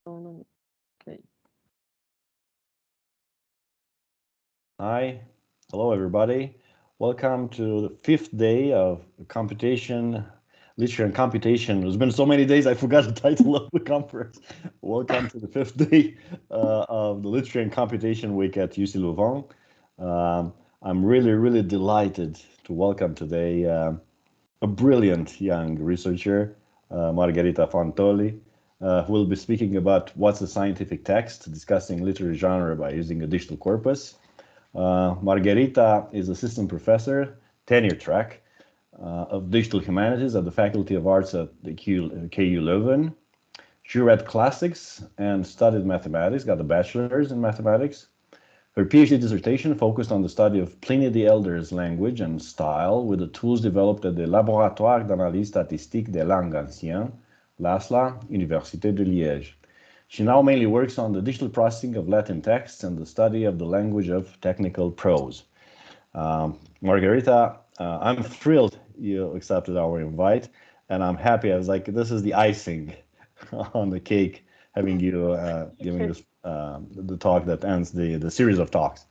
Okay. Hi, hello everybody. Welcome to the 5th day of computation, literature and computation. There's been so many days I forgot the title of the conference. Welcome to the 5th day of the literature and computation week at UCLouvain. I'm really delighted to welcome today a brilliant young researcher, Margherita Fantoli, who will be speaking about what's a scientific text, discussing literary genre by using a digital corpus. Margherita is assistant professor, tenure track, of digital humanities at the Faculty of Arts at the KU Leuven. She read classics and studied mathematics, got a bachelor's in mathematics. Her PhD dissertation focused on the study of Pliny the Elder's language and style with the tools developed at the Laboratoire d'analyse statistique des langues anciennes, LASLA, Université de Liège. She now mainly works on the digital processing of Latin texts and the study of the language of technical prose. Margherita, I'm thrilled you accepted our invite, and I'm happy. I was like, this is the icing on the cake, having you giving us the talk that ends the series of talks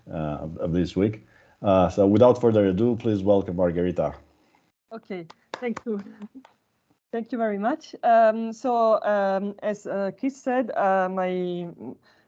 of this week. So without further ado, please welcome Margherita. Okay, thank you. Thank you very much. As Chris said, my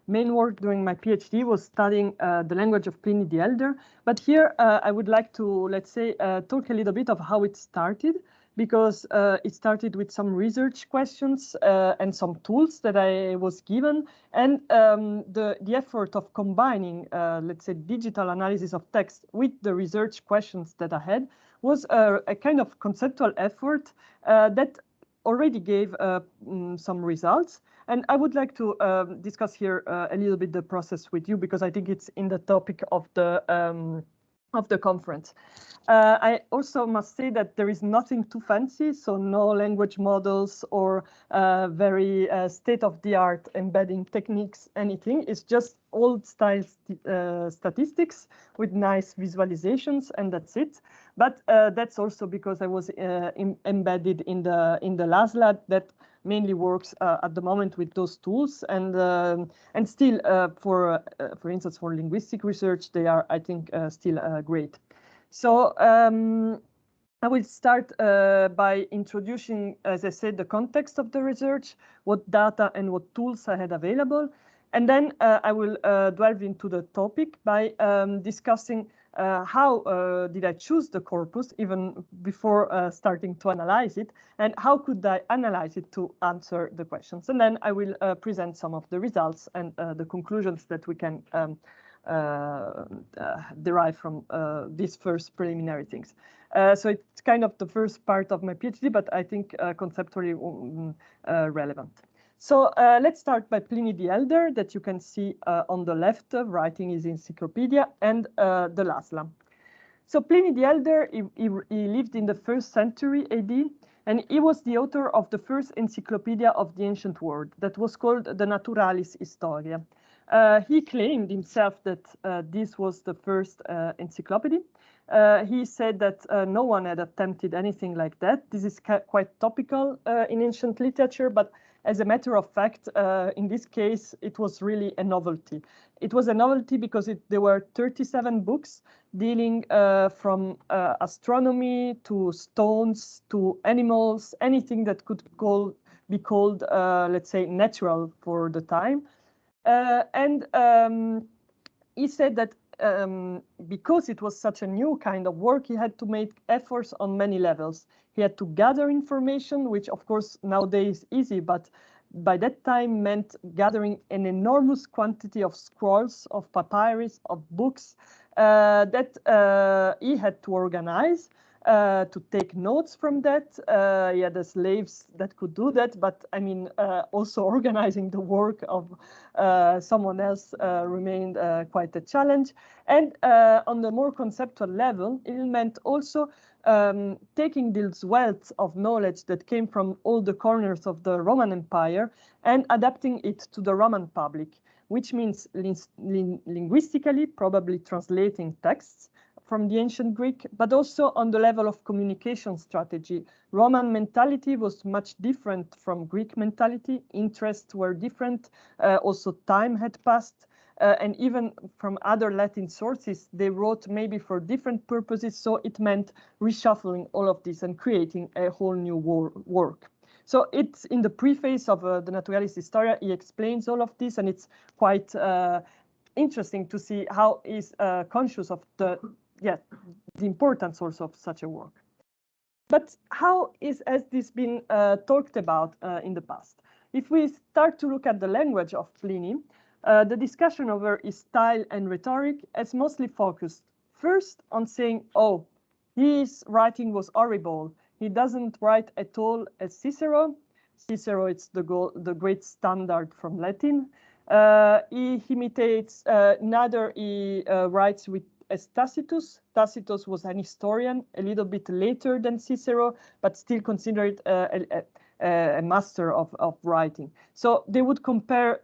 main work during my PhD was studying the language of Pliny the Elder. But here I would like to, let's say, talk a little bit of how it started, because it started with some research questions and some tools that I was given, and the effort of combining, let's say, digital analysis of text with the research questions that I had was a kind of conceptual effort that already gave some results. And I would like to discuss here a little bit the process with you, because I think it's in the topic of the conference. I also must say that there is nothing too fancy, so no language models or very state-of-the-art embedding techniques, anything. It's just old style statistics with nice visualizations, and that's it. But that's also because I was embedded in the LASLA that mainly works at the moment with those tools, and still for instance, for linguistic research, they are, I think, still great. So I will start by introducing, as I said, the context of the research, what data and what tools I had available. And then I will delve into the topic by discussing how did I choose the corpus even before starting to analyze it, and how could I analyze it to answer the questions. And then I will present some of the results and the conclusions that we can derive from these first preliminary things. So it's kind of the first part of my PhD, but I think conceptually relevant. So let's start by Pliny the Elder, that you can see on the left, writing his encyclopedia, and the LASLA. So Pliny the Elder, he lived in the 1st century AD, and he was the author of the first encyclopedia of the ancient world that was called the Naturalis Historia. He claimed himself that this was the first encyclopedia. He said that no one had attempted anything like that. This is quite topical in ancient literature, but as a matter of fact, in this case, it was really a novelty. It was a novelty because there were 37 books dealing from astronomy to stones to animals, anything that could be called, let's say, natural for the time. He said that because it was such a new kind of work, he had to make efforts on many levels. He had to gather information, which of course nowadays is easy, but by that time meant gathering an enormous quantity of scrolls, of papyrus, of books that he had to organize, to take notes from that. He had the slaves that could do that, but I mean, also organizing the work of someone else remained quite a challenge. And on the more conceptual level, it meant also taking this wealth of knowledge that came from all the corners of the Roman Empire and adapting it to the Roman public, which means linguistically, probably translating texts from the ancient Greek, but also on the level of communication strategy. Roman mentality was much different from Greek mentality. Interests were different. Also time had passed. And even from other Latin sources, they wrote maybe for different purposes. So it meant reshuffling all of this and creating a whole new work. So it's in the preface of the Naturalis Historia, he explains all of this, and it's quite interesting to see how he's conscious of the importance also of such a work. But how has this been talked about in the past? If we start to look at the language of Pliny, the discussion over his style and rhetoric has mostly focused first on saying, oh, his writing was horrible. He doesn't write at all as Cicero. Cicero is the great standard from Latin. He imitates, neither he writes as Tacitus. Tacitus was an historian a little bit later than Cicero, but still considered a master of writing. So they would compare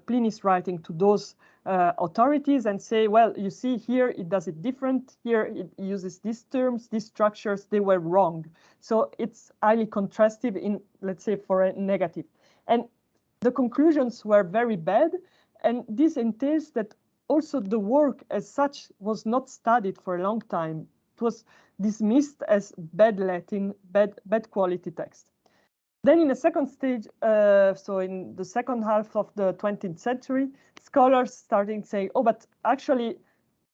Pliny's writing to those authorities and say, well, you see here it does it different. Here it uses these terms, these structures, they were wrong. So it's highly contrastive in, let's say, for a negative. And the conclusions were very bad. And this entails that also the work as such was not studied for a long time. It was dismissed as bad Latin, bad quality text. Then in the second stage, so in the second half of the 20th century, scholars starting saying, oh, but actually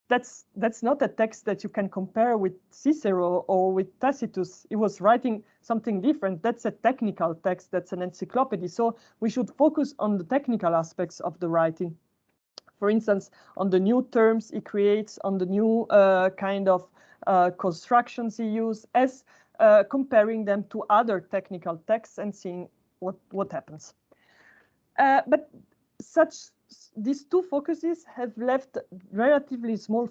that's not a text that you can compare with Cicero or with Tacitus. He was writing something different. That's a technical text, that's an encyclopedia. So we should focus on the technical aspects of the writing. For instance, on the new terms he creates, on the new kind of constructions he uses, as comparing them to other technical texts and seeing what happens. But these two focuses have left relatively small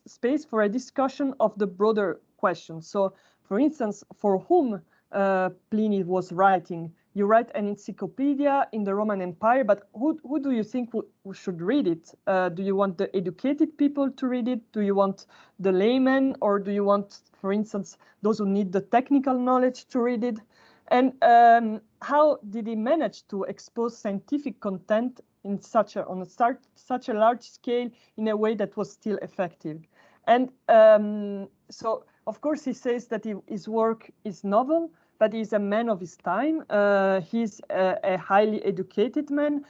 space for a discussion of the broader question. So, for instance, for whom Pliny was writing? You write an encyclopedia in the Roman Empire, but who do you think should read it? Do you want the educated people to read it? Do you want the laymen? Or do you want, for instance, those who need the technical knowledge to read it? And how did he manage to expose scientific content in such a large scale in a way that was still effective? And so, of course, he says that his work is novel, but he's a man of his time. He's a highly educated man.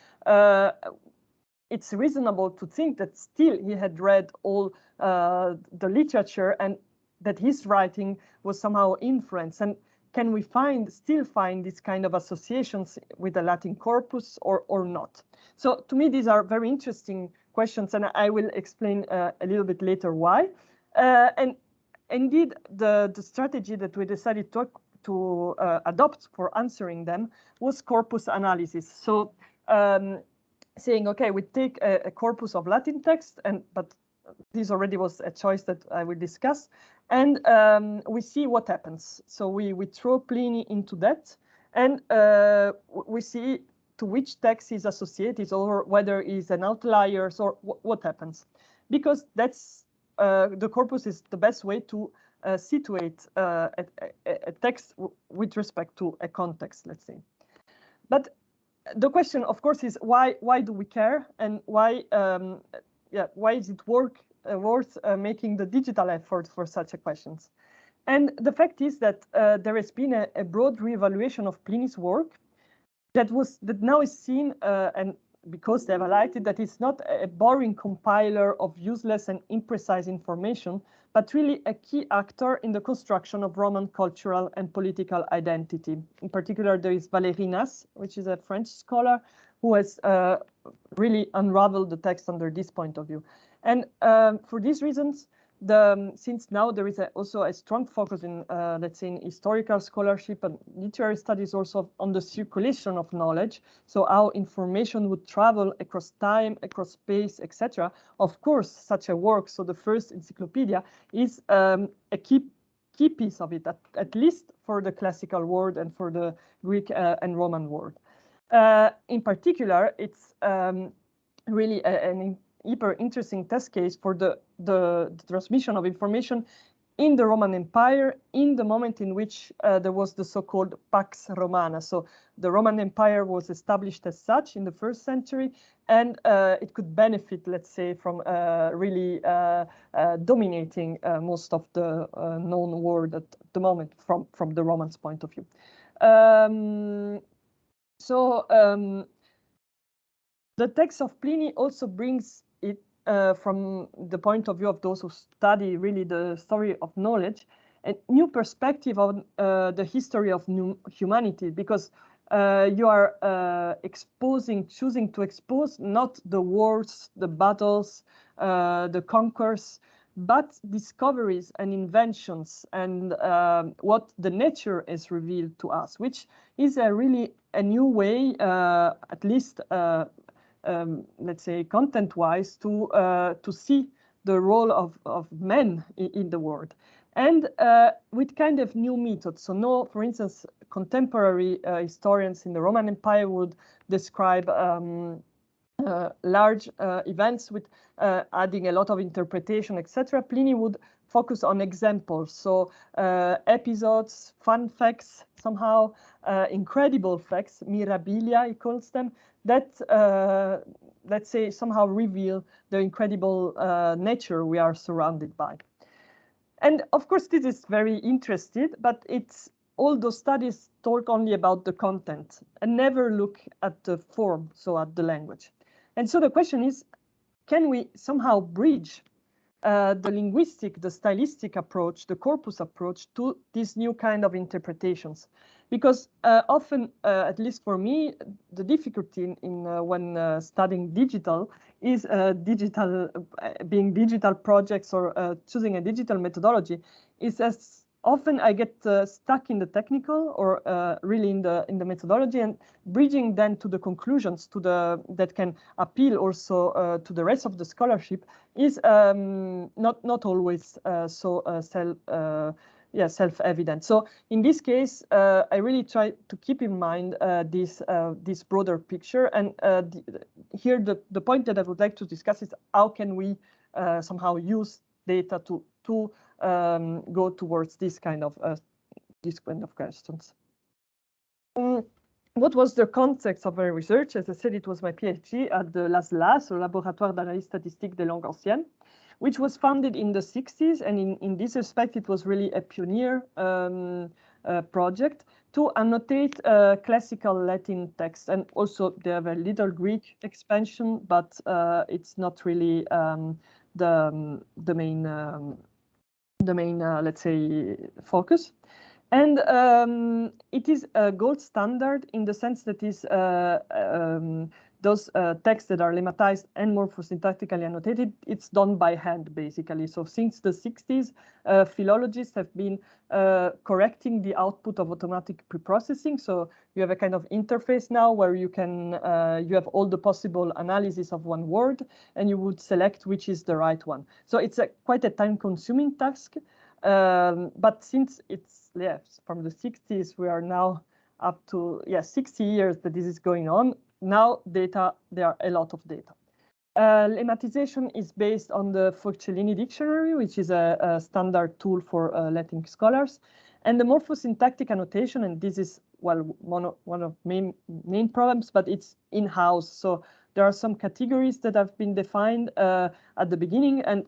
It's reasonable to think that still he had read all the literature and that his writing was somehow influenced. And can we still find this kind of associations with the Latin corpus or not? So to me, these are very interesting questions, and I will explain a little bit later why. And indeed, the strategy that we decided to adopt for answering them was corpus analysis. So saying, okay, we take a corpus of Latin text, but this already was a choice that I will discuss, and we see what happens. So we throw Pliny into that, and we see to which text is associated or whether he's an outlier or what happens. Because that's the corpus is the best way to situate a text with respect to a context, let's say. But the question, of course, is why do we care, and why is it worth making the digital effort for such a questions? And the fact is that there has been a broad reevaluation of Pliny's work that now is seen, and because they've highlighted that it's not a boring compiler of useless and imprecise information, but really a key actor in the construction of Roman cultural and political identity. In particular, there is Valéry Nasse, which is a French scholar, who has really unraveled the text under this point of view. And for these reasons, since now there is also a strong focus in, let's say, in historical scholarship and literary studies also on the circulation of knowledge, so how information would travel across time, across space, etc. Of course, such a work, so the first encyclopedia, is a key piece of it, at least for the classical world and for the Greek and Roman world. In particular, it's really an hyper interesting test case for the the transmission of information in the Roman Empire in the moment in which there was the so-called Pax Romana. So the Roman Empire was established as such in the 1st century, and it could benefit, let's say, from really dominating most of the known world at the moment from the Romans' point of view. The text of Pliny also brings it from the point of view of those who study really the story of knowledge, a new perspective on the history of humanity, because you are choosing to expose not the wars, the battles, the conquers, but discoveries and inventions and what the nature is revealed to us, which is really a new way, at least let's say content-wise, to see the role of men in the world, and with kind of new methods. So no, for instance, contemporary historians in the Roman Empire would describe large events with adding a lot of interpretation, etc. Pliny would focus on examples, so episodes, fun facts, somehow incredible facts, mirabilia, he calls them, that, let's say, somehow reveal the incredible nature we are surrounded by. And of course, this is very interesting, but it's all those studies talk only about the content and never look at the form, so at the language. And so the question is, can we somehow bridge the linguistic, the stylistic approach, the corpus approach to these new kind of interpretations? Because often, at least for me, the difficulty in when studying digital is being digital projects or choosing a digital methodology is as often I get stuck in the technical or really in the methodology, and bridging then to the conclusions that can appeal also to the rest of the scholarship is not always so self-evident. So in this case, I really try to keep in mind this broader picture. And here the point that I would like to discuss is how can we somehow use data to go towards this kind of questions. What was the context of my research? As I said, it was my PhD at the LASLA, so Laboratoire d'Analyse Statistique des Langues Anciennes, which was founded in the 60s. And in this respect, it was really a pioneer project to annotate classical Latin text. And also they have a little Greek expansion, but it's not really the main, let's say, focus. And it is a gold standard in the sense that is those texts that are lemmatized and morphosyntactically annotated, it's done by hand, basically. So since the 60s, philologists have been correcting the output of automatic preprocessing. So you have a kind of interface now where you can, you have all the possible analysis of one word, and you would select which is the right one. So it's quite a time-consuming task. But since it's from the 60s, we are now up to 60 years that this is going on. Now data, there are a lot of data. Lemmatization is based on the Forcellini dictionary, which is a standard tool for Latin scholars, and the morphosyntactic annotation. And this is one of main problems, but it's in-house. So there are some categories that have been defined at the beginning, and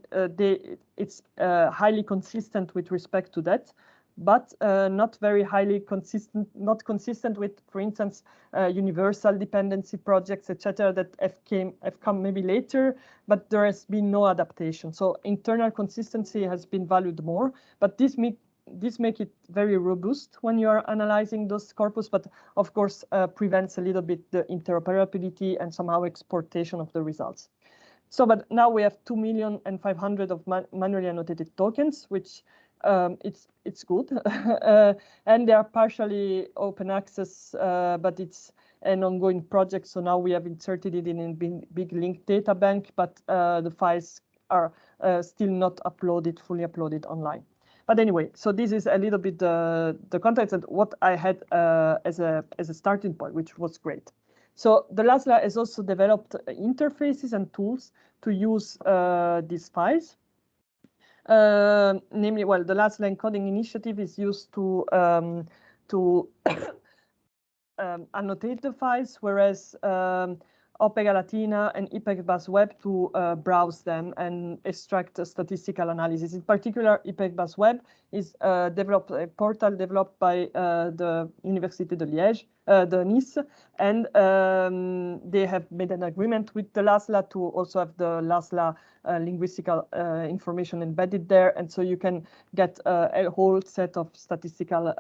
it's highly consistent with respect to that, but not very highly consistent, not consistent with, for instance, universal dependency projects, etc., that have come maybe later, but there has been no adaptation. So internal consistency has been valued more, but this make it very robust when you are analyzing those corpus, but of course prevents a little bit the interoperability and somehow exportation of the results. So, but now we have 2,500,000 of manually annotated tokens, which it's good, and they are partially open access, but it's an ongoing project. So now we have inserted it in a big linked data bank, but the files are still not fully uploaded online. But anyway, so this is a little bit the context and what I had as a starting point, which was great. So the LASLA has also developed interfaces and tools to use these files. Namely, well, the LASLA encoding initiative is used to annotate the files, whereas Opera Latina and IPEC-BAS-Web to browse them and extract a statistical analysis. In particular, IPEC-BAS-Web is a portal developed by the Université de Liège, de Nice, and they have made an agreement with the LASLA to also have the LASLA linguistical information embedded there, and so you can get a whole set of statistical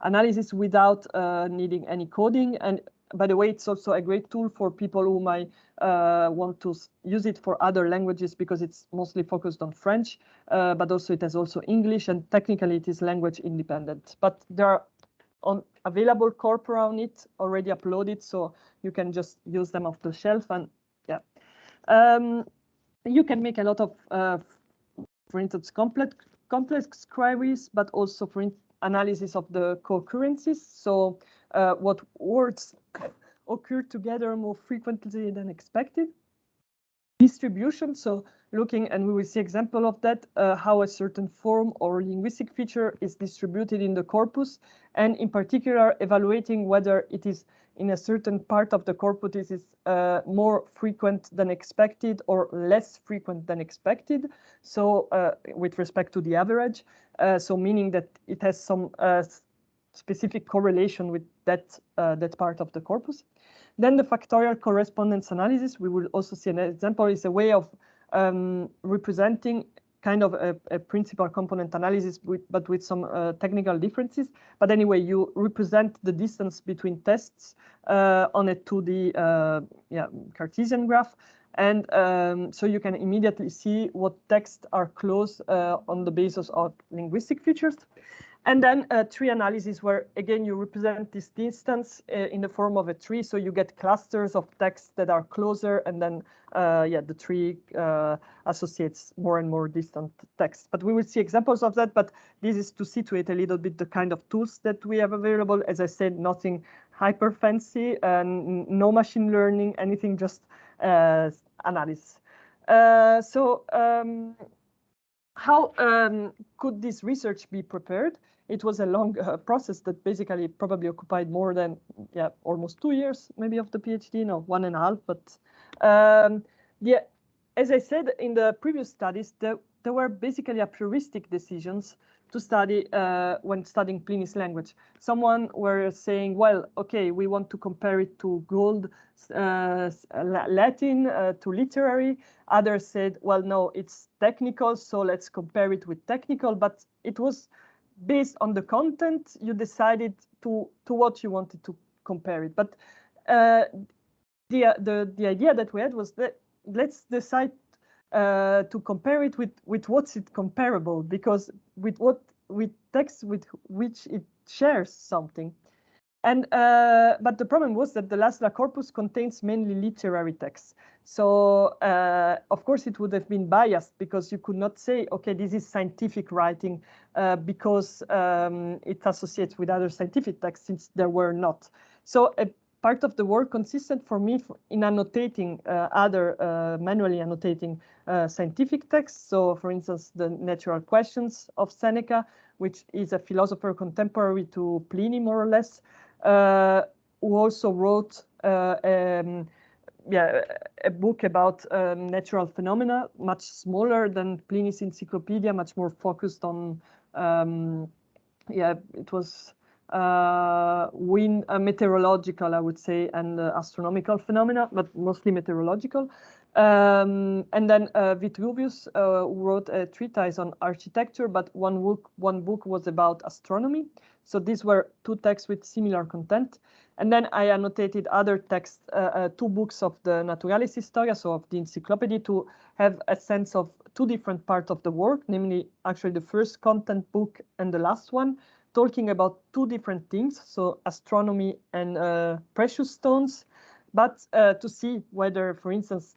analysis without needing any coding. And by the way, it's also a great tool for people who might want to use it for other languages, because it's mostly focused on French, but also it has also English, and technically it is language independent. But there are available corpora on it already uploaded, so you can just use them off the shelf. And yeah, you can make a lot of, for instance, complex queries, but also for analysis of the co-occurrences. So what words occur together more frequently than expected. Distribution, so looking, and we will see example of that, how a certain form or linguistic feature is distributed in the corpus, and in particular evaluating whether it is in a certain part of the corpus is more frequent than expected or less frequent than expected. So with respect to the average, so meaning that it has some specific correlation with that part of the corpus. Then the factorial correspondence analysis, we will also see an example, is a way of representing kind of a principal component analysis, but with some technical differences. But anyway, you represent the distance between tests on a 2D Cartesian graph. And so you can immediately see what texts are close on the basis of linguistic features. And then tree analysis, where again you represent this distance in the form of a tree, so you get clusters of texts that are closer, and then the tree associates more and more distant texts. But we will see examples of that. But this is to situate a little bit the kind of tools that we have available. As I said, nothing hyper fancy, and no machine learning, anything, just analysis. How could this research be prepared? It was a long process that basically probably occupied more than almost 2 years, maybe, of the PhD, no, 1.5. But as I said in the previous studies, there were basically a heuristic decisions to study when studying Pliny's language. Someone were saying, well, okay, we want to compare it to Gold Latin, to literary. Others said, well, no, it's technical, so let's compare it with technical. But it was based on the content. You decided to what you wanted to compare it. But the idea that we had was that let's decide to compare it with what's it comparable, because with text with which it shares something. And but the problem was that the LASLA corpus contains mainly literary texts. So of course it would have been biased, because you could not say, okay, this is scientific writing because it associates with other scientific texts, since there were not. So a part of the work consisted for me in annotating manually annotating scientific texts. So for instance, the Natural Questions of Seneca, which is a philosopher contemporary to Pliny, more or less, who also wrote a book about natural phenomena, much smaller than Pliny's encyclopedia, much more focused on, it was meteorological, I would say, and astronomical phenomena, but mostly meteorological. And then Vitruvius wrote a treatise on architecture, but one book was about astronomy. So these were two texts with similar content. And then I annotated other texts, 2 books of the Naturalis Historia, so of the encyclopedia, to have a sense of 2 different parts of the work, namely actually the first content book and the last one, talking about 2 different things, so astronomy and precious stones, but to see whether, for instance,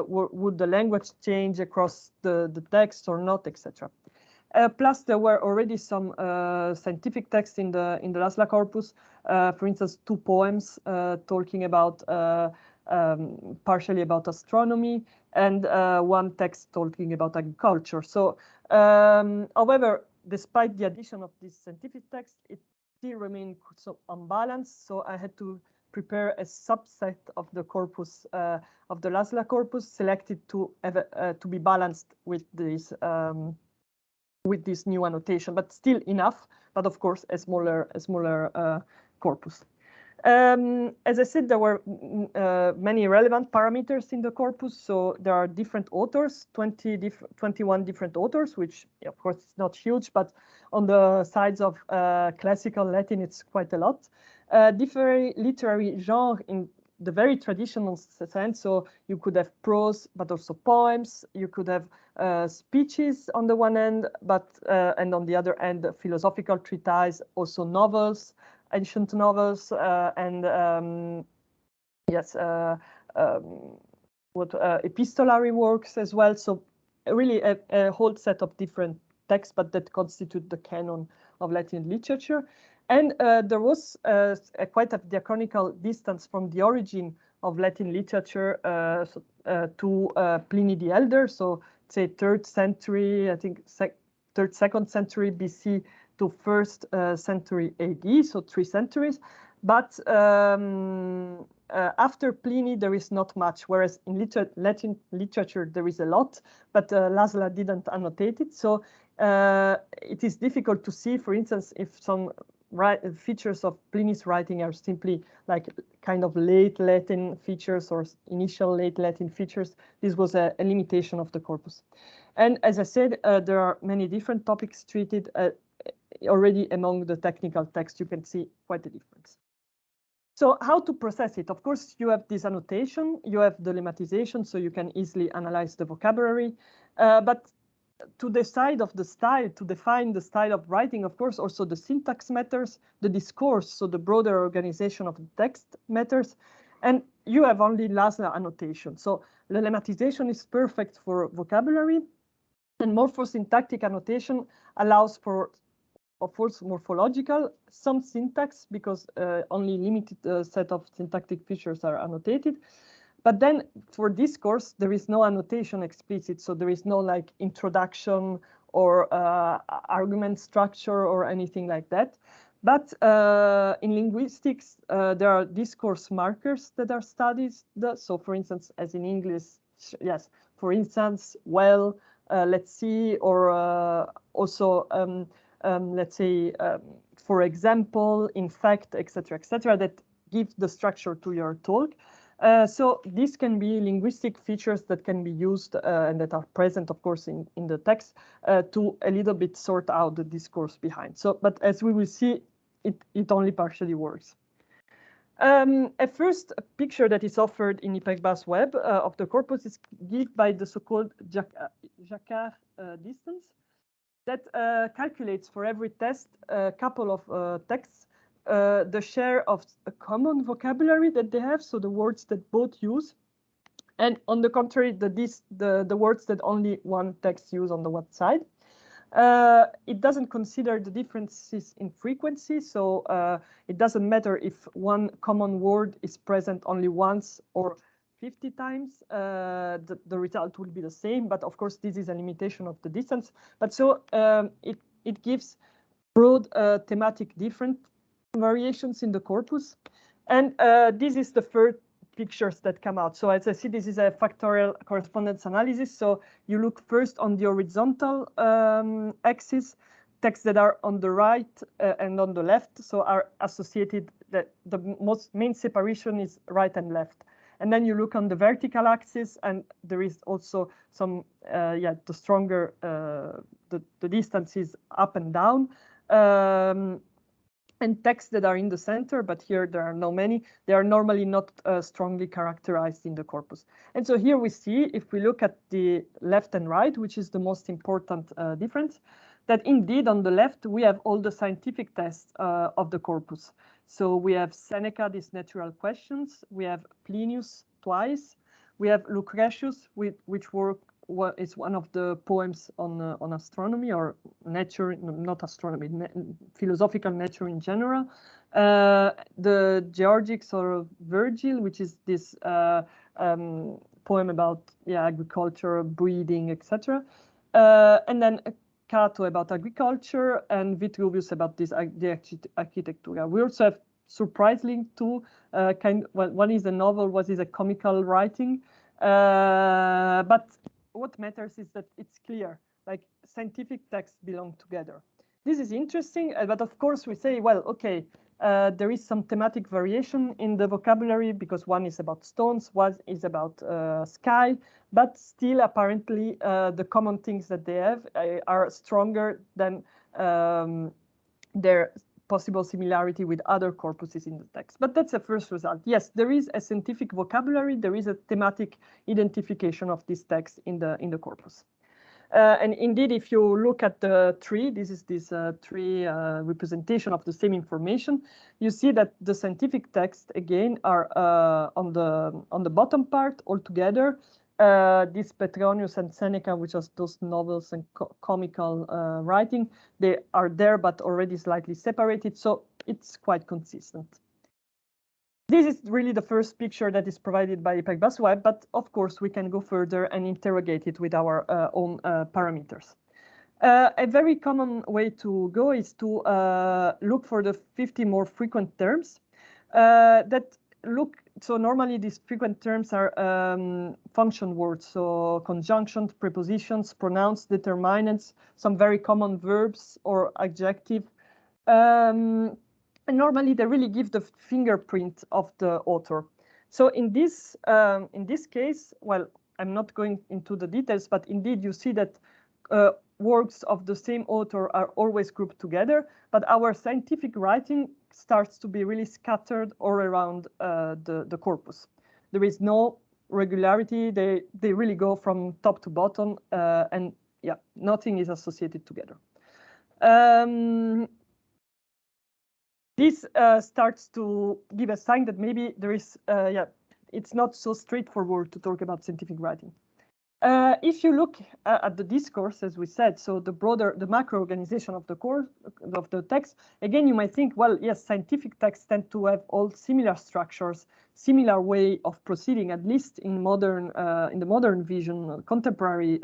would the language change across the text or not, etc. Plus, there were already some scientific texts in the LASLA corpus. For instance, 2 poems talking about partially about astronomy, and one text talking about agriculture. So, however, despite the addition of this scientific text, it still remained so unbalanced. So I had to prepare a subset of the corpus, of the LASLA corpus, selected to have, to be balanced with this new annotation, but still enough. But of course, a smaller corpus. As I said, there were many relevant parameters in the corpus. So there are different authors, 21 different authors, which of course is not huge, but on the sides of classical Latin, it's quite a lot. Different literary genre in the very traditional sense. So you could have prose, but also poems. You could have speeches on the one end, but and on the other end, philosophical treatise, also novels, ancient novels, and yes, epistolary works as well. So really a whole set of different texts, but that constitute the canon of Latin literature. And there was quite a diachronical distance from the origin of Latin literature to Pliny the Elder. So say 3rd century, I think 2nd century BC to 1st century AD, so 3 centuries. But after Pliny, there is not much, whereas in Latin literature, there is a lot, but LASLA didn't annotate it. So it is difficult to see, for instance, if some features of Pliny's writing are simply like kind of late Latin features or initial late Latin features. This was a limitation of the corpus. And as I said, there are many different topics treated already among the technical text. You can see quite a difference. So how to process it? Of course, you have this annotation, you have the lemmatization, so you can easily analyze the vocabulary, but to decide of the style, to define the style of writing, of course, also the syntax matters, the discourse, so the broader organization of the text matters, and you have only LASLA annotation. So the lemmatization is perfect for vocabulary, and morphosyntactic annotation allows for, of course, morphological, some syntax, because only limited set of syntactic features are annotated. But then for discourse, there is no annotation explicit. So there is no like introduction or argument structure or anything like that. But in linguistics, there are discourse markers that are studied. So for instance, as in English, yes, for instance, well, let's see, or also, let's say, for example, in fact, etc., that give the structure to your talk. So these can be linguistic features that can be used and that are present, of course, in the text to a little bit sort out the discourse behind. So, but as we will see, it only partially works. A first picture that is offered in IPECBA's web of the corpus is given by the so-called Jacquard distance that calculates for every test a couple of texts the share of a common vocabulary that they have, so the words that both use, and on the contrary, the words that only one text use on the one side. It doesn't consider the differences in frequency, so it doesn't matter if one common word is present only once or 50 times, the result will be the same, but of course this is a limitation of the distance. But so it gives broad thematic different variations in the corpus, and this is the first pictures that come out. So as I see, this is a factorial correspondence analysis. So you look first on the horizontal axis, texts that are on the right and on the left, so are associated, that the main separation is right and left. And then you look on the vertical axis, and there is also some, the stronger, the distance is up and down. And texts that are in the center, but here there are no many. They are normally not strongly characterized in the corpus. And so here we see, if we look at the left and right, which is the most important difference, that indeed on the left, we have all the scientific tests of the corpus. So we have Seneca, these natural questions. We have Plinius twice. We have Lucretius, which is one of the poems on astronomy or nature, not astronomy, philosophical nature in general. The Georgics or Virgil, which is this poem about agriculture, breeding, etc. And then Cato about agriculture, and Vitruvius about this the architecture. We also have surprisingly two one is a novel, one is a comical writing. But what matters is that it's clear, like scientific texts belong together. This is interesting, but of course we say, well, okay, there is some thematic variation in the vocabulary because one is about stones, one is about sky, but still apparently the common things that they have are stronger than their possible similarity with other corpuses in the text. But that's a first result. Yes, there is a scientific vocabulary, there is a thematic identification of this text in the corpus. And indeed, if you look at the tree, this is this tree representation of the same information. You see that the scientific texts again are on the bottom part altogether. This Petronius and Seneca, which are those novels and comical writing, they are there but already slightly separated, so it's quite consistent. This is really the first picture that is provided by Peg-Basweb, but of course we can go further and interrogate it with our own parameters. A very common way to go is to look for the 50 more frequent terms so normally these frequent terms are function words, so conjunctions, prepositions, pronouns, determinants, some very common verbs or adjective. And normally they really give the fingerprint of the author. So in this case, well, I'm not going into the details, but indeed you see that works of the same author are always grouped together, but our scientific writing starts to be really scattered all around the corpus. There is no regularity. They really go from top to bottom, and yeah, nothing is associated together. This starts to give a sign that maybe there is, it's not so straightforward to talk about scientific writing. If you look at the discourse, as we said, so the macro organization of the text, again, you might think, well, yes, scientific texts tend to have all similar structures, similar way of proceeding, at least in the modern vision, contemporary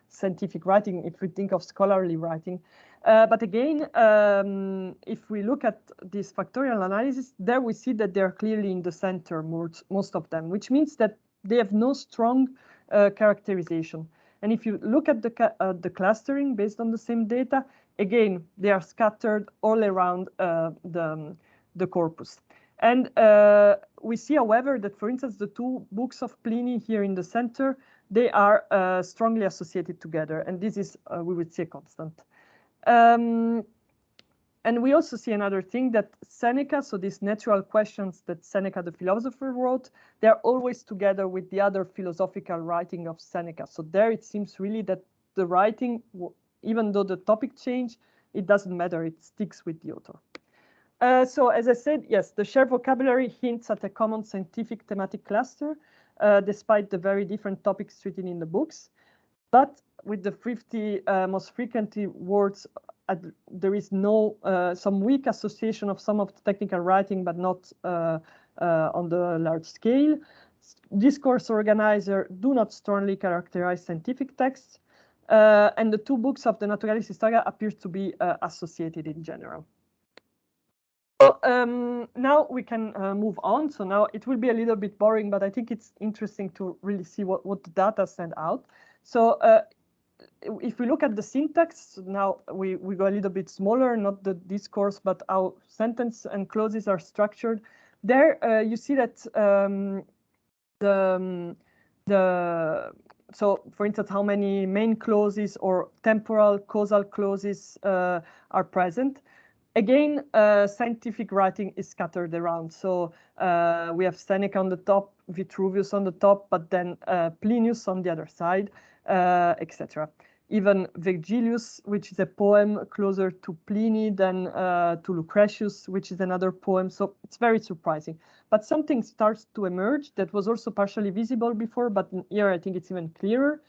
scientific writing, if we think of scholarly writing. But again, if we look at this factorial analysis, there we see that they're clearly in the center, most of them, which means that they have no strong characterization. And if you look at the clustering based on the same data, again, they are scattered all around the corpus. And we see, however, that, for instance, the two books of Pliny here in the center, they are strongly associated together. And this is, we would say, constant. And we also see another thing, that Seneca, so these natural questions that Seneca the philosopher wrote, they're always together with the other philosophical writing of Seneca. So there it seems really that the writing, even though the topic change, it doesn't matter, it sticks with the author. So as I said, yes, the shared vocabulary hints at a common scientific thematic cluster, despite the very different topics treated in the books. But with the 50 most frequently words, there is no some weak association of some of the technical writing, but not on the large scale. Discourse organizer do not strongly characterize scientific texts, and the two books of the Naturalis Historia appear to be associated in general. So now we can move on. So now it will be a little bit boring, but I think it's interesting to really see what the data send out. So if we look at the syntax, now we go a little bit smaller, not the discourse, but how sentence and clauses are structured. There you see that so for instance, how many main clauses or temporal causal clauses are present. Again, scientific writing is scattered around. So we have Seneca on the top, Vitruvius on the top, but then Plinius on the other side, etc. Even Virgilius, which is a poem closer to Pliny than to Lucretius, which is another poem. So it's very surprising. But something starts to emerge that was also partially visible before, but here I think it's even clearer.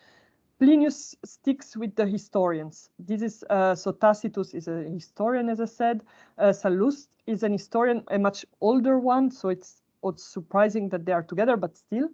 Plinius sticks with the historians. This is so Tacitus is a historian, as I said. Sallust is an historian, a much older one, so it's surprising that they are together, but still.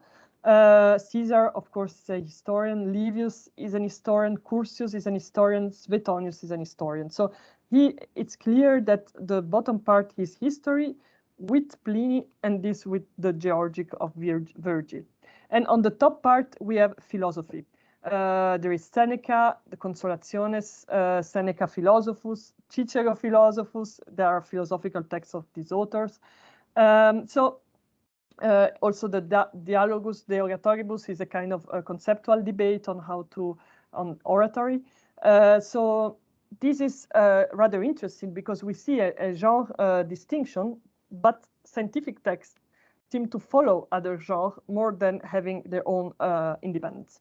Caesar, of course, is a historian. Livius is an historian. Curtius is an historian. Suetonius is an historian. So it's clear that the bottom part is history with Pliny, and this with the Georgic of Virgil. And on the top part, we have philosophy. There is Seneca, the Consolationes, Seneca Philosophus, Cicero Philosophus. There are philosophical texts of these authors. Also the Dialogus de Oratoribus is a kind of a conceptual debate on on oratory. So this is rather interesting because we see a genre distinction, but scientific texts seem to follow other genres more than having their own independence.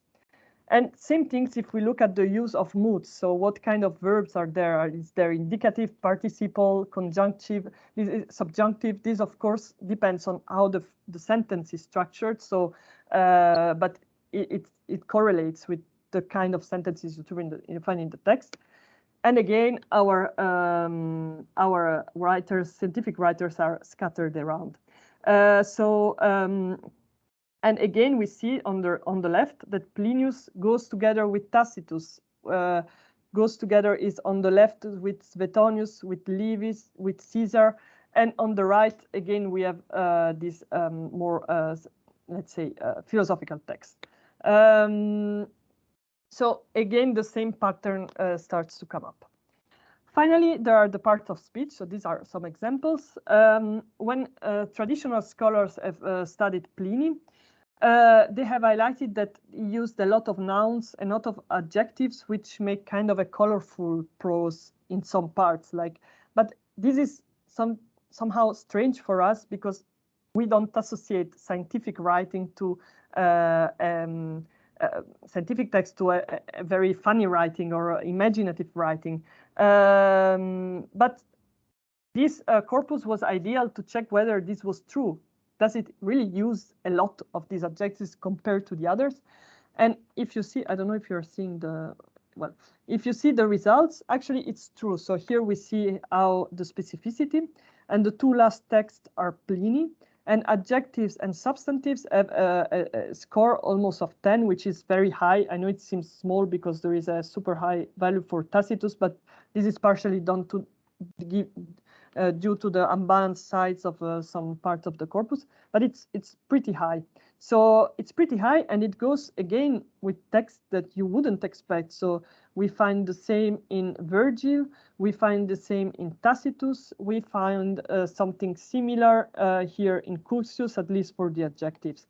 And same things if we look at the use of moods. So what kind of verbs are there? Is there indicative, participle, conjunctive, subjunctive? This, of course, depends on how the sentence is structured. So, but it correlates with the kind of sentences you find in the text. And again, our writers, scientific writers, are scattered around. And again, we see on the left that Plinius goes together with Tacitus, goes together is on the left with Suetonius, with Livius, with Caesar. And on the right, again, we have this more, let's say, philosophical text. So again, the same pattern starts to come up. Finally, there are the parts of speech. So these are some examples. When traditional scholars have studied Pliny, they have highlighted that he used a lot of nouns, a lot of adjectives, which make kind of a colorful prose in some parts. But this is somehow strange for us because we don't associate scientific writing to scientific text to a very funny writing or imaginative writing. But this corpus was ideal to check whether this was true. Does it really use a lot of these adjectives compared to the others? And if you see, I don't know if you're seeing if you see the results, actually it's true. So here we see how the specificity, and the two last texts are Pliny, and adjectives and substantives have a score almost of 10, which is very high. I know it seems small because there is a super high value for Tacitus, but this is partially done to give due to the unbalanced sides of some parts of the corpus, but it's pretty high. So it's pretty high, and it goes again with text that you wouldn't expect. So we find the same in Virgil, we find the same in Tacitus, we find something similar here in Curtius, at least for the adjectives,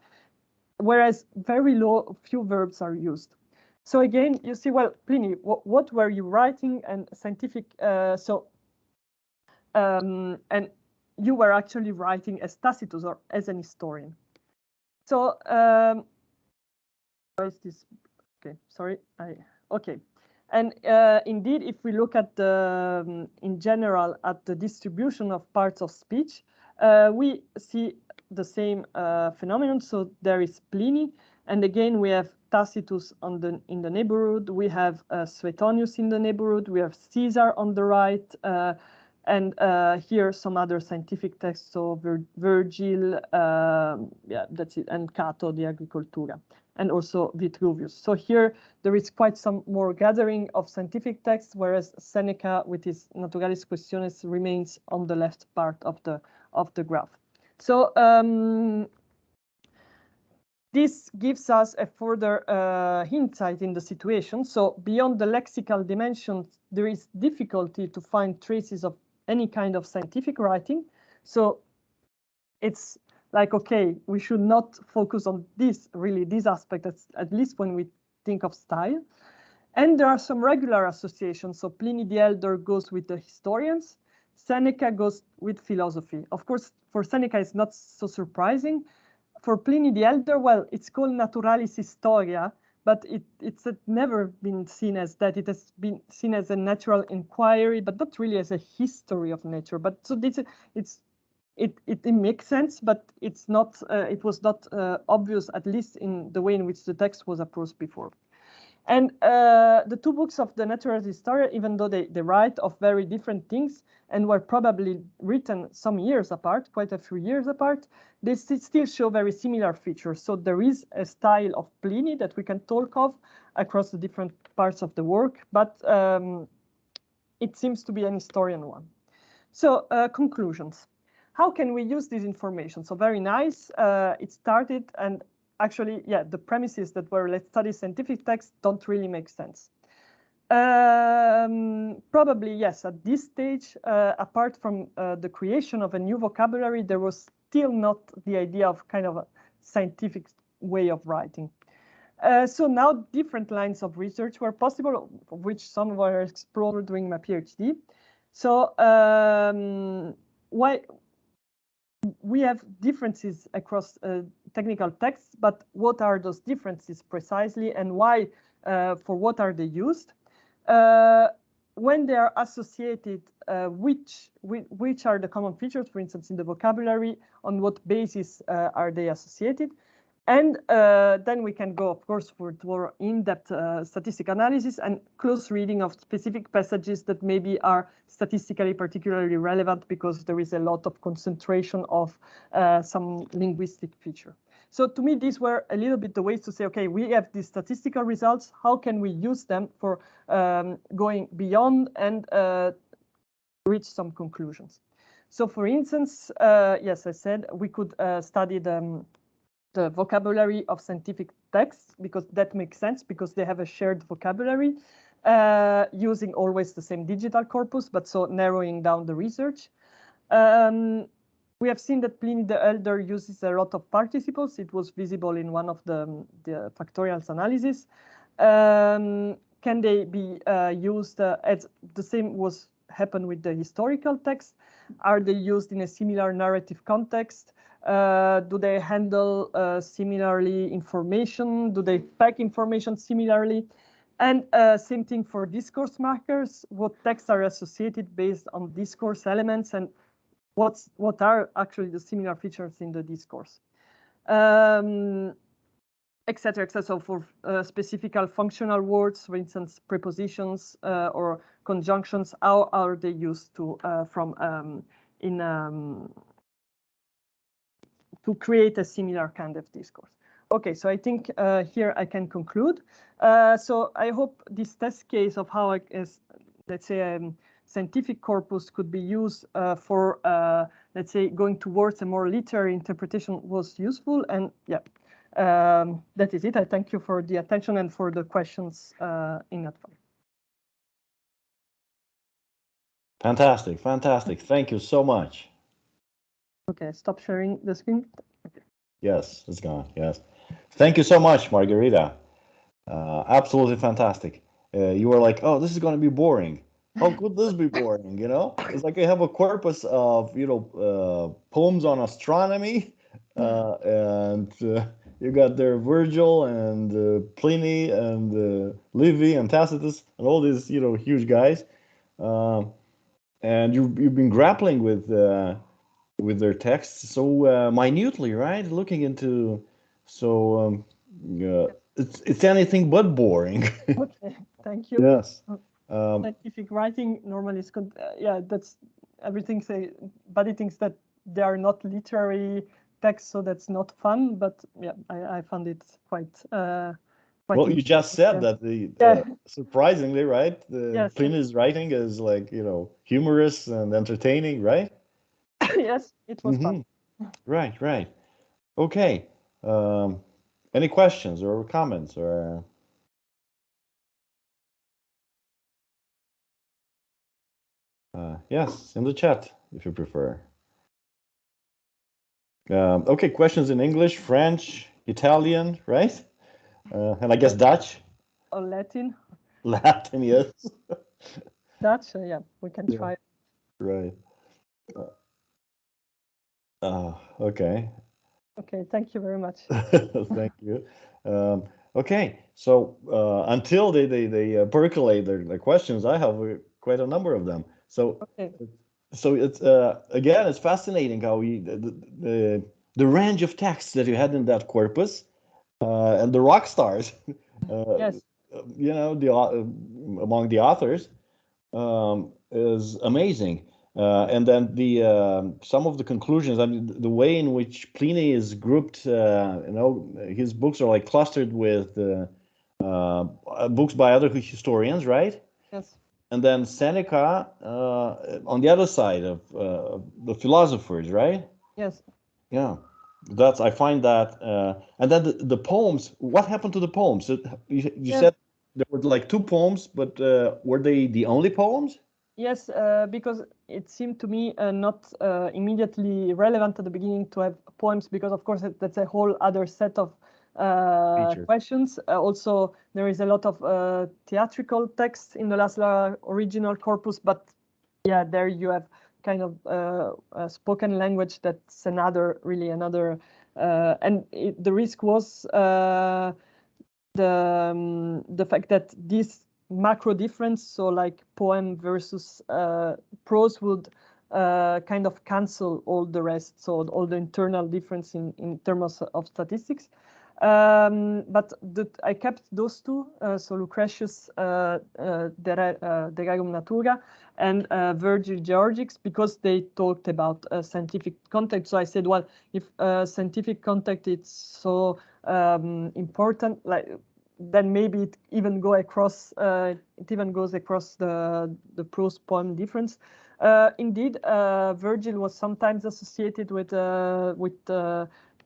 whereas very few verbs are used. So again, you see, well, Pliny, what were you writing? And scientific, and you were actually writing as Tacitus or as an historian. So, where is this? Okay, sorry. Okay. And indeed, if we look at in general, at the distribution of parts of speech, we see the same phenomenon. So there is Pliny, and again, we have Tacitus in the neighborhood. We have Suetonius in the neighborhood. We have Caesar on the right. And here some other scientific texts, so Virgil, yeah, that's it, and Cato, the Agricultura, and also Vitruvius. So here there is quite some more gathering of scientific texts, whereas Seneca, with his Naturalis Questiones, remains on the left part of the graph. So this gives us a further insight in the situation. So beyond the lexical dimensions, there is difficulty to find traces of any kind of scientific writing. So it's like, okay, we should not focus on this aspect, at least when we think of style. And there are some regular associations. So Pliny the Elder goes with the historians. Seneca goes with philosophy. Of course, for Seneca, it's not so surprising. For Pliny the Elder, well, it's called Naturalis Historia, but it's never been seen as that. It has been seen as a natural inquiry, but not really as a history of nature. But so it makes sense, but it's not. It was not obvious, at least in the way in which the text was approached before. And the two books of the natural historian, even though they write of very different things and were probably written some years apart, quite a few years apart, they still show very similar features. So there is a style of Pliny that we can talk of across the different parts of the work, but it seems to be an historian one. So conclusions. How can we use this information? So very nice. It started, and actually, yeah, the premises that were let's study scientific texts don't really make sense. Probably, yes, at this stage, apart from the creation of a new vocabulary, there was still not the idea of kind of a scientific way of writing. So now different lines of research were possible, of which some were explored during my PhD. So why we have differences across technical texts, but what are those differences precisely, and why, for what are they used? When they are associated, which are the common features, for instance, in the vocabulary, on what basis are they associated? And then we can go, of course, for more in-depth statistical analysis and close reading of specific passages that maybe are statistically particularly relevant because there is a lot of concentration of some linguistic feature. So to me, these were a little bit the ways to say, okay, we have these statistical results. How can we use them for going beyond and reach some conclusions? So for instance, yes, I said we could study the vocabulary of scientific texts, because that makes sense, because they have a shared vocabulary, using always the same digital corpus, but so narrowing down the research. We have seen that Pliny the Elder uses a lot of participles. It was visible in one of the factorials analysis. Can they be used as the same was happened with the historical text? Are they used in a similar narrative context? Do they handle similarly information? Do they pack information similarly? And same thing for discourse markers. What texts are associated based on discourse elements, and what are actually the similar features in the discourse, etc., etc. So for specific functional words, for instance, prepositions or conjunctions, how are they used to to create a similar kind of discourse? Okay, so I think here I can conclude. So I hope this test case of how, let's say, scientific corpus could be used for, let's say, going towards a more literary interpretation was useful. And yeah, that is it. I thank you for the attention and for the questions in advance. Fantastic, fantastic. Thank you so much. Okay, stop sharing the screen. Okay. Yes, it's gone. Yes. Thank you so much, Margherita. Absolutely fantastic. You were like, oh, this is going to be boring. How could this be boring? You know, it's like I have a corpus of, poems on astronomy, and you got there Virgil and Pliny and Livy and Tacitus and all these, huge guys. And you've been grappling with their texts so minutely, right? Looking into, so it's anything but boring. Okay, thank you. Yes. Scientific writing normally is, yeah, that's everything say, but it thinks that they are not literary texts, so that's not fun. But yeah, I found it quite. Well, you just said that surprisingly, right? Yes, Pliny's writing is like, humorous and entertaining, right? Yes, it was fun. Right, right. Okay. Any questions or comments or? Yes, in the chat if you prefer. Okay, questions in English, French, Italian, right? And I guess Dutch. Or Latin. Latin, yes. Dutch, yeah, we can try. Right. Okay. Okay, thank you very much. Thank you. Okay, so until they percolate their questions, I have quite a number of them. So okay. So it's again, it's fascinating how the range of texts that you had in that corpus, and the rock stars. Yes. you know, among the authors is amazing. And then some of the conclusions, I mean, the way in which Pliny is grouped, you know, his books are like clustered with books by other historians, right? Yes. And then Seneca on the other side of the philosophers, right? Yes. Yeah, I find that, and then the poems. What happened to the poems? You said there were like two poems, but were they the only poems? Yes, because it seemed to me not immediately relevant at the beginning to have poems, because of course that's a whole other set of questions. Also, there is a lot of theatrical text in the Laszlo original corpus, but yeah, there you have kind of spoken language that's really another, and the risk was the fact that this macro difference, so like poem versus prose, would kind of cancel all the rest, so all the internal difference in terms of statistics. But I kept those two, so Lucretius De Regum Natura and Virgil Georgics, because they talked about scientific context. So I said, well, if scientific context is so important, like, then maybe it even goes across the prose poem difference. Indeed, Virgil was sometimes associated with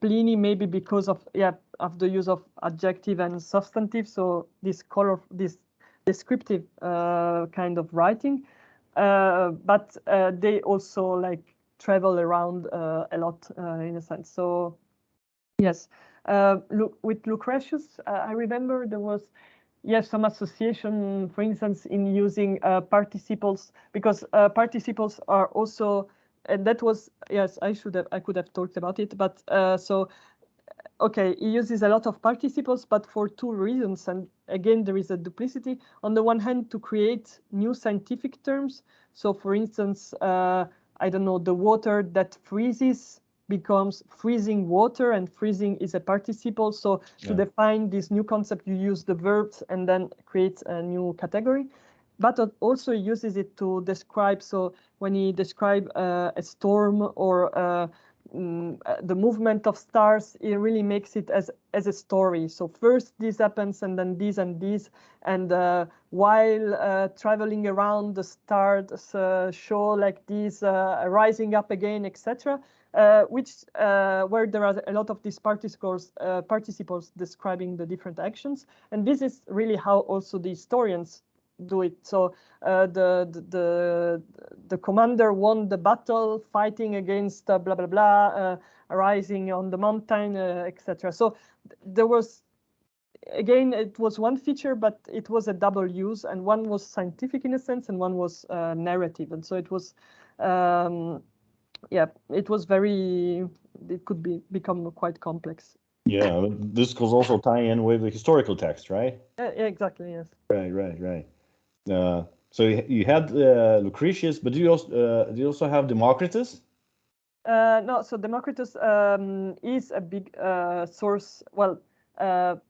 Pliny, maybe because of the use of adjective and substantive. So this descriptive kind of writing, but they also like travel around a lot in a sense. So yes. With Lucretius, I remember there was, yes, some association, for instance, in using participles, because participles are also, and that was, yes, I could have talked about it, but so, okay, he uses a lot of participles, but for two reasons, and again, there is a duplicity. On the one hand, to create new scientific terms. So, for instance, I don't know, the water that freezes becomes freezing water, and freezing is a participle. So to define this new concept, you use the verbs and then create a new category. But also uses it to describe. So when he describes a storm or the movement of stars, it really makes it as a story. So first this happens, and then this and this, and while traveling around, the stars show like this rising up again, etc. Where there are a lot of these participles describing the different actions, and this is really how also the historians do it. So the commander won the battle fighting against blah blah blah, rising on the mountain, etc. So there was, again, it was one feature, but it was a double use, and one was scientific in a sense, and one was narrative, and so it was. Yeah, it was it could become quite complex. Yeah, this could also tie in with the historical text, right? Yeah, exactly, yes. Right. So you had Lucretius, but do you also have Democritus? No, so Democritus is a big source. Well, at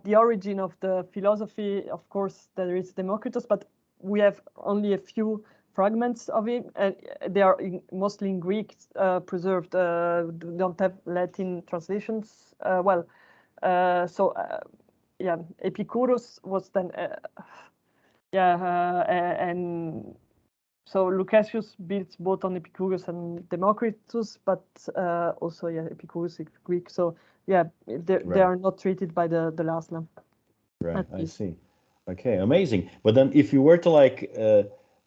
the origin of the philosophy, of course, there is Democritus, but we have only a few fragments of it, and they are mostly in Greek, preserved. Don't have Latin translations. Yeah, Epicurus was then, and so Lucretius builds both on Epicurus and Democritus, but also Epicurus is Greek. So yeah, they are not treated by the Laszlo. Right, I see. Okay, amazing. But then, if you were to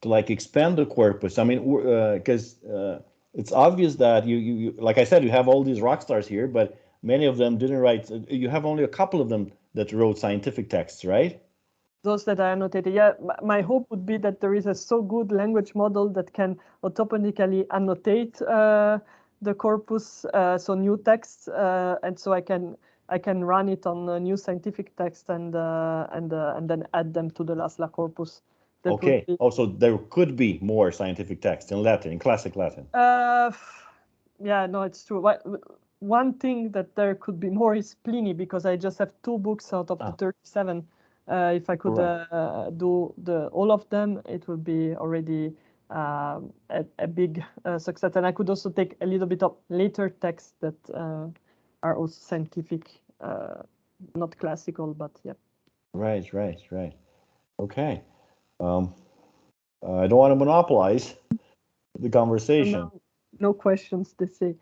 expand the corpus, I mean, because it's obvious that you like I said, you have all these rock stars here, but many of them didn't write. You have only a couple of them that wrote scientific texts, right? Those that are annotated. Yeah, my hope would be that there is a so good language model that can automatically annotate the corpus, so new texts, and so I can run it on a new scientific text and then add them to the Laszlo corpus. Okay. Also, there could be more scientific text in Latin, in classic Latin. Yeah, no, it's true. One thing that there could be more is Pliny, because I just have 2 books out of the 37 If I could do all of them, it would be already a big success. And I could also take a little bit of later texts that are also scientific, not classical, but yeah. Right. Okay. I don't want to monopolize the conversation. No questions, they say.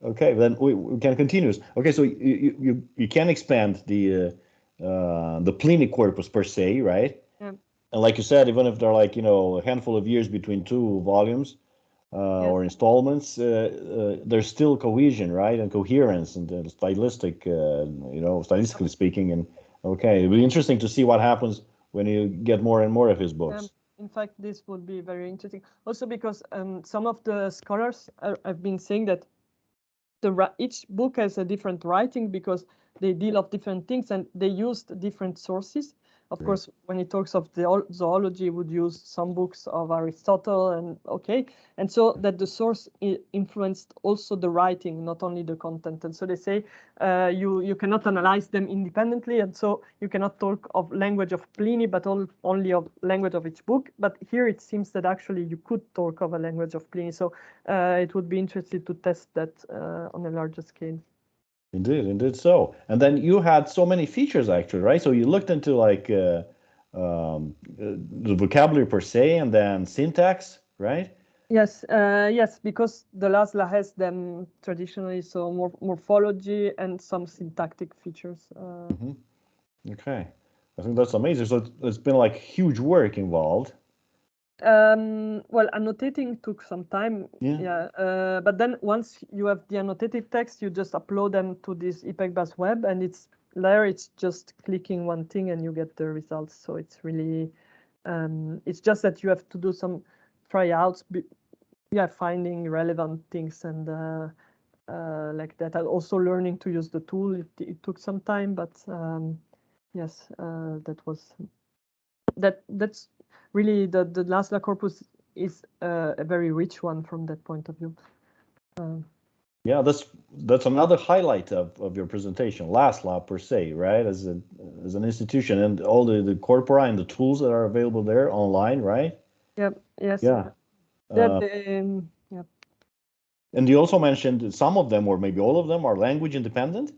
Okay, then we can continue. Okay, so you can expand the Pliny corpus per se, right? Yeah. And like you said, even if they're like, a handful of years between two volumes or installments, there's still cohesion, right? And coherence and stylistically speaking. And okay, it'll be interesting to see what happens when you get more and more of his books. In fact, this would be very interesting. Also because some of the scholars have been saying that each book has a different writing because they deal of different things and they used different sources. Of course, when he talks of the zoology, would use some books of Aristotle and so that the source influenced also the writing, not only the content. And so they say you cannot analyze them independently, and so you cannot talk of language of Pliny, but only of language of each book. But here it seems that actually you could talk of a language of Pliny. So it would be interesting to test that on a larger scale. Indeed so. And then you had so many features actually, right? So you looked into like the vocabulary per se and then syntax, right? Yes, because the LASLA has them traditionally, so more morphology and some syntactic features. Okay, I think that's amazing. So it's been like huge work involved. Well, annotating took some time, but then once you have the annotated text, you just upload them to this IPECBAS web, and it's just clicking one thing and you get the results. So it's really, it's just that you have to do some tryouts, finding relevant things and like that. And also learning to use the tool, it took some time, but yes, that's really the LASLA corpus is a very rich one from that point of view. Yeah, that's another highlight of your presentation, LASLA per se, right? As an institution and all the corpora and the tools that are available there online, right? Yep. Yes. Yeah. And you also mentioned some of them, or maybe all of them, are language independent.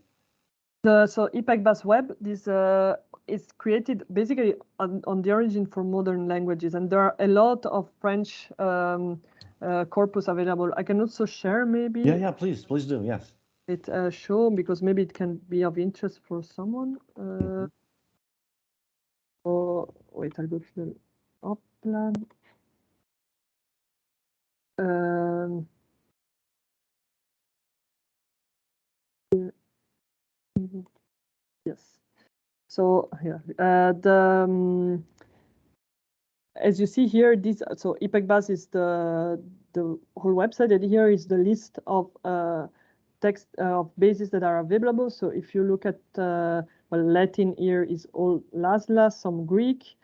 So IPECBAS web, this is created basically on the origin for modern languages, and there are a lot of French corpus available. I can also share maybe. Yeah, please do. Yes. It show because maybe it can be of interest for someone. Oh wait, I'll go to the upload. Yes. So yeah, as you see here, so IPECBAS is the whole website, and here is the list of text of bases that are available. So if you look at Latin, here is all LASLA, some Greek,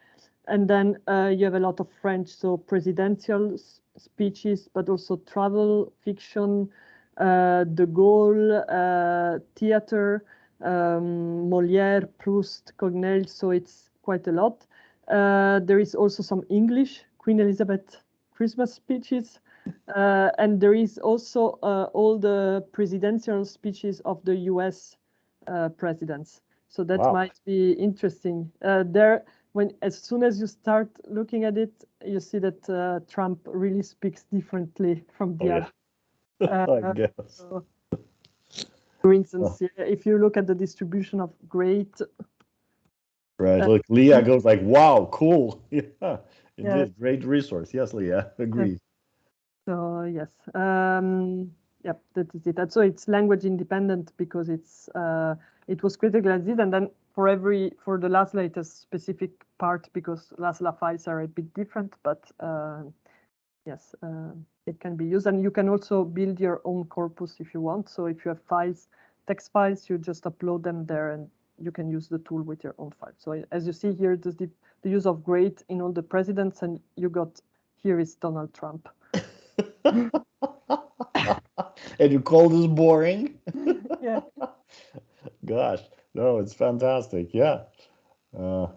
and then you have a lot of French, so presidential speeches, but also travel, fiction, De Gaulle, theater, Molière, Proust, Cognel, so it's quite a lot. There is also some English, Queen Elizabeth Christmas speeches, and there is also all the presidential speeches of the US presidents. So that might be interesting. As soon as you start looking at it, you see that Trump really speaks differently from the other. I guess. For instance, if you look at the distribution of great. Right, look, Leah goes like, wow, cool. Yeah, indeed, great resource. Yes, Leah, agreed. So yes, yep, that is it. And so it's language independent because it was critical as it, and then for the LASLA it has specific part because LASLA files are a bit different, but yes, it can be used, and you can also build your own corpus if you want. So if you have files, text files, you just upload them there, and you can use the tool with your own file. So as you see here, there's the use of great in all the presidents, and here is Donald Trump. And you call this boring? Yeah. Gosh, no, it's fantastic. Yeah.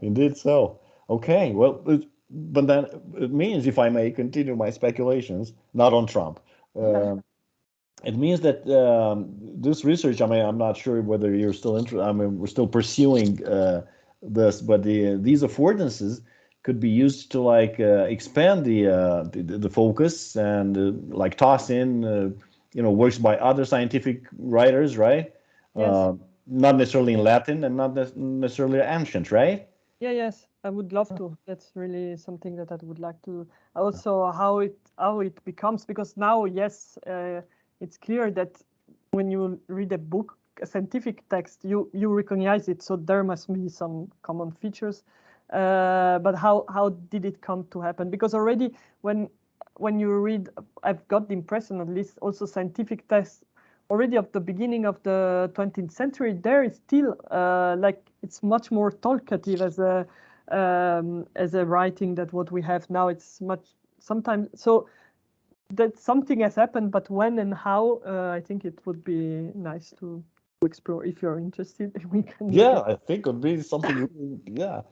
Indeed so. Okay, well, but then it means, if I may continue my speculations, not on Trump, it means that this research, I mean, I'm not sure whether you're still interested, I mean, we're still pursuing this, but these affordances could be used to like expand the focus and like toss in, works by other scientific writers, right? Yes. Not necessarily in Latin and not necessarily ancient, right? Yeah, yes, I would love to. That's really something that I would like to. Also, how it becomes, because now, yes, it's clear that when you read a book, a scientific text, you recognize it. So there must be some common features. But how did it come to happen? Because already when you read, I've got the impression, at least also scientific texts already of the beginning of the 20th century, there is still like it's much more talkative as a writing that what we have now. It's much sometimes so that something has happened, but when and how, I think it would be nice to explore. If you're interested, we can. Yeah, I think it would be something. Yeah,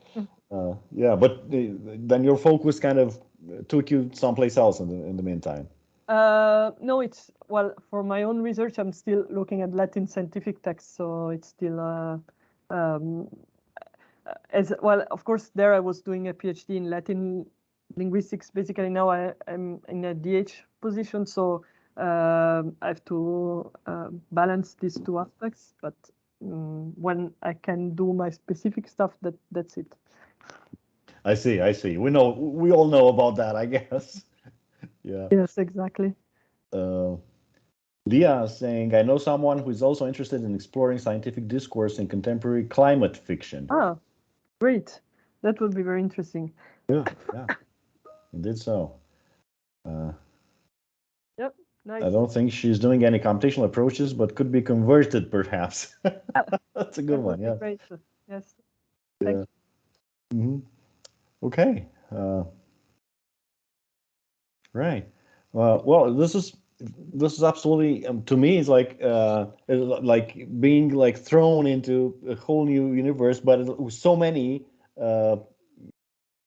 yeah. But then your focus kind of took you someplace else in the meantime. No, it's well for my own research. I'm still looking at Latin scientific texts, so it's still um, as well. Of course, there I was doing a PhD in Latin linguistics. Basically, now I'm in a DH position, so I have to balance these two aspects. But when I can do my specific stuff, that's it. I see. I see. We all know about that, I guess. Yeah. Yes, exactly. Uh, Leah is saying, I know someone who is also interested in exploring scientific discourse in contemporary climate fiction. Ah, great. That would be very interesting. Yeah, yeah, indeed so. Yep, nice. I don't think she's doing any computational approaches, but could be converted perhaps. That's a good That one. would be Yeah. great. Yes, thank Yeah. Hmm. Okay. Right. Well, this is absolutely to me it's like being like thrown into a whole new universe, but with so many at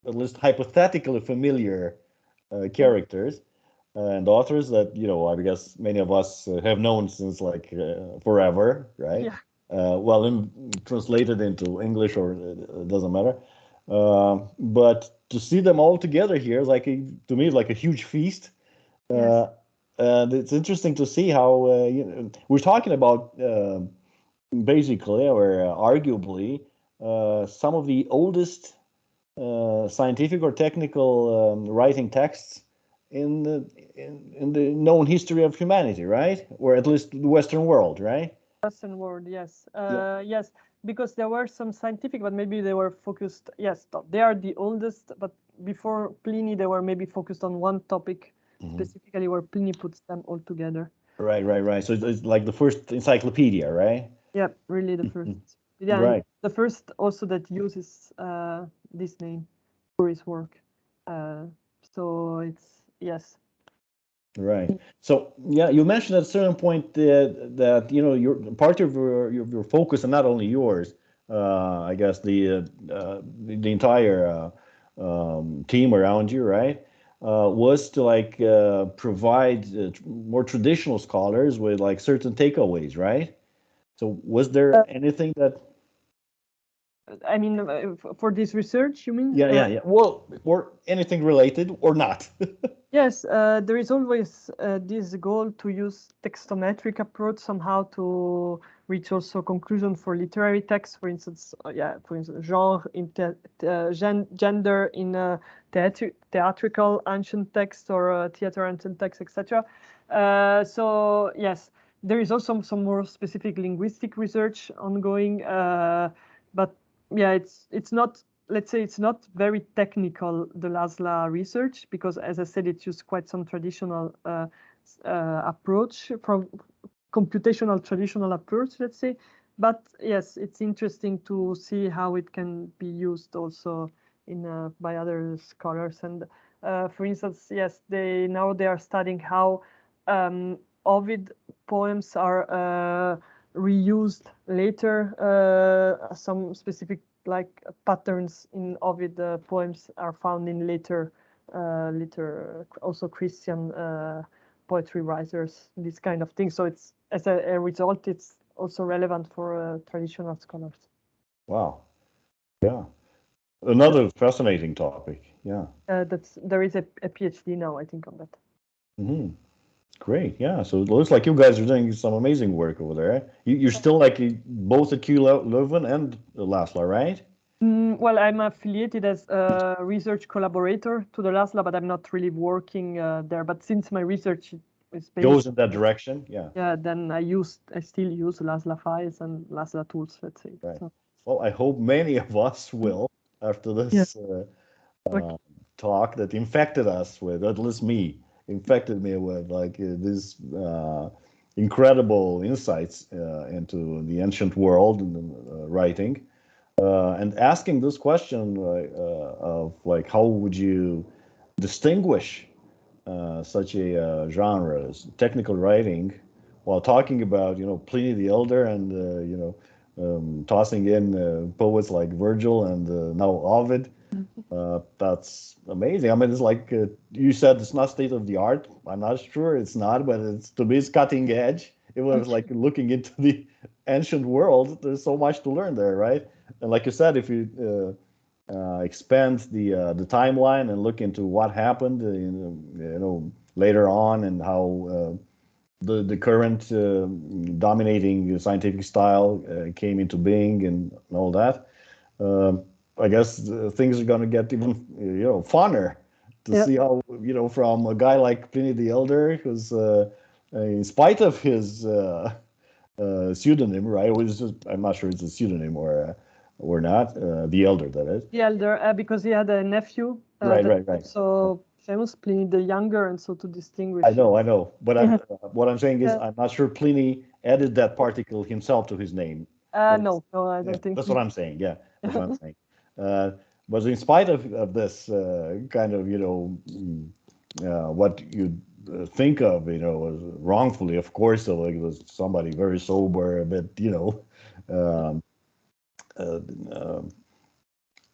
least hypothetically familiar you. characters and authors that I guess many of us have known since like forever, right? Yeah. Well, translated into English or it doesn't matter. But to see them all together here is to me, it's like a huge feast. Yes. Uh, and it's interesting to see how we're talking about basically or arguably some of the oldest scientific or technical writing texts in the known history of humanity, right? Or at least the Western world, right? Western world, yes. Yeah. Yes, because there were some scientific, but maybe they were focused. Yes, they are the oldest, but before Pliny, they were maybe focused on one topic specifically, where Pliny puts them all together. Right, right, right. So it's like the first encyclopedia, right? Yeah, really the first. Yeah, and Right. the first also that uses this name for his work. So it's yes. Right. So yeah, you mentioned at a certain point that your part of your focus, and not only yours, I guess the entire team around you, right, was to like provide more traditional scholars with like certain takeaways, right? So was there anything that? I mean, for this research, you mean? Yeah, yeah, yeah. Well, or anything related or not. Yes, there is always this goal to use textometric approach somehow to reach also conclusion for literary texts. For instance, for instance, gender in theatrical ancient text or theater ancient text, etc. So yes, there is also some more specific linguistic research ongoing, but yeah, it's not. Let's say it's not very technical, the LASLA research, because as I said, it used quite some traditional approach from computational traditional approach, let's say. But yes, it's interesting to see how it can be used also in by other scholars. And for instance, yes, they are studying how Ovid poems are reused later. Some specific patterns in Ovid poems are found in later also Christian poetry writers, this kind of thing. So it's as a result, it's also relevant for traditional scholars. Wow. Yeah. Another fascinating topic. Yeah. There is a PhD now, I think, on that. Mm-hmm. Great. Yeah. So it looks like you guys are doing some amazing work over there. You're still like both at UCL-Leuven and LASLA, right? Well, I'm affiliated as a research collaborator to the LASLA, but I'm not really working there. But since my research is based goes in that direction, yeah. Yeah, then I still use LASLA files and LASLA tools, let's say. Right. So. Well, I hope many of us will after this talk that infected us with, at least me, infected me with like these incredible insights into the ancient world and writing. And asking this question of like, how would you distinguish such a genre as technical writing while talking about, Pliny the Elder and, tossing in poets like Virgil and now Ovid. That's amazing. I mean, it's like you said, it's not state of the art. I'm not sure it's not, but to me, it's cutting edge. It was like looking into the ancient world. There's so much to learn there, right? And like you said, if you expand the timeline and look into what happened, later on and how the current dominating scientific style came into being and all that. I guess things are going to get even funner to see how from a guy like Pliny the Elder, who's in spite of his pseudonym, right? I'm not sure it's a pseudonym or not. The Elder, that is. The Elder, because he had a nephew. Right. So famous Pliny the Younger, and so to distinguish. I know. But what I'm saying is, I'm not sure Pliny added that particle himself to his name. No, I don't think. That's what I'm saying. Yeah, that's what I'm saying. But in spite of this kind of, what you think of, wrongfully, of course, like it was somebody very sober, a bit,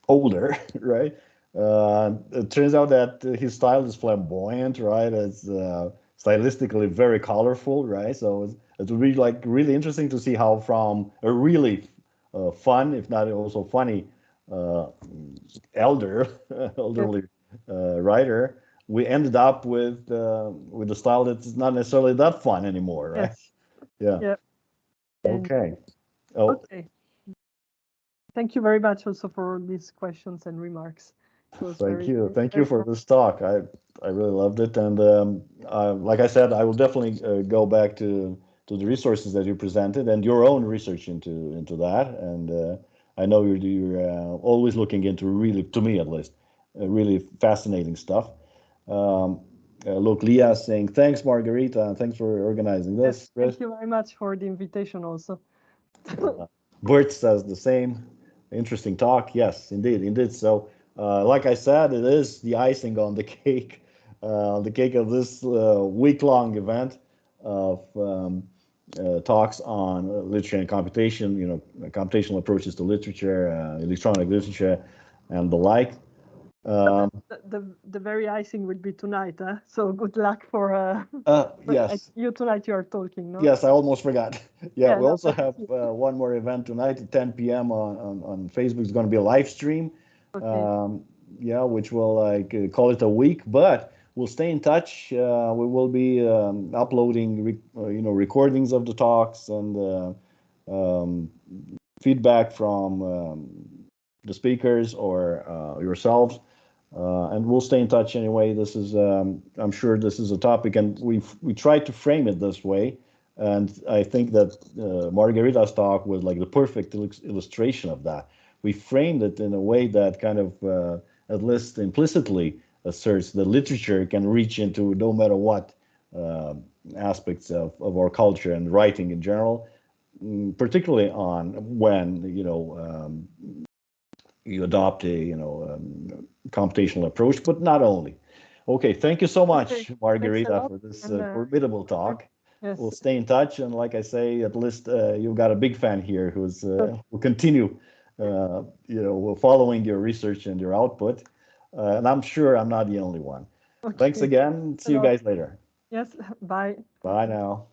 older, right? It turns out that his style is flamboyant, right? It's stylistically very colorful, right? So it would be like really interesting to see how from a really fun, if not also funny, elderly writer, we ended up with a style that's not necessarily that fun anymore, right? Yes. Yeah. Okay. Okay. Thank you very much also for these questions and remarks. Thank you for this talk. I really loved it, and like I said, I will definitely go back to the resources that you presented and your own research into that. And I know you're always looking into really, to me at least, really fascinating stuff. Look, Leah saying thanks, Margherita, and thanks for organizing this. Yes, thank you very much for the invitation also. Bert says the same. Interesting talk. Yes, indeed. So, like I said, it is the icing on the cake of this week-long event of talks on literature and computation, computational approaches to literature, electronic literature, and the like. The very icing will be tonight, huh? So good luck for yes. You tonight. You are talking, no? Yes, I almost forgot. Yeah, we also have one more event tonight at 10 p.m. on Facebook. It's going to be a live stream. Okay. Which will call it a week, but we'll stay in touch. We will be uploading, recordings of the talks and feedback from the speakers or yourselves. And we'll stay in touch anyway. This is, I'm sure this is a topic, and we tried to frame it this way. And I think that Margherita's talk was like the perfect illustration of that. We framed it in a way that kind of, at least implicitly, asserts that literature can reach into no matter what aspects of our culture and writing in general, particularly on when, you adopt a computational approach, but not only. Okay, thank you so much, Margherita, for this formidable talk. Yes. we'll stay in touch. And like I say, at least you've got a big fan here who's will continue, following your research and your output. And I'm sure I'm not the only one. Okay. Thanks again. See you guys later. Yes, bye. Bye now.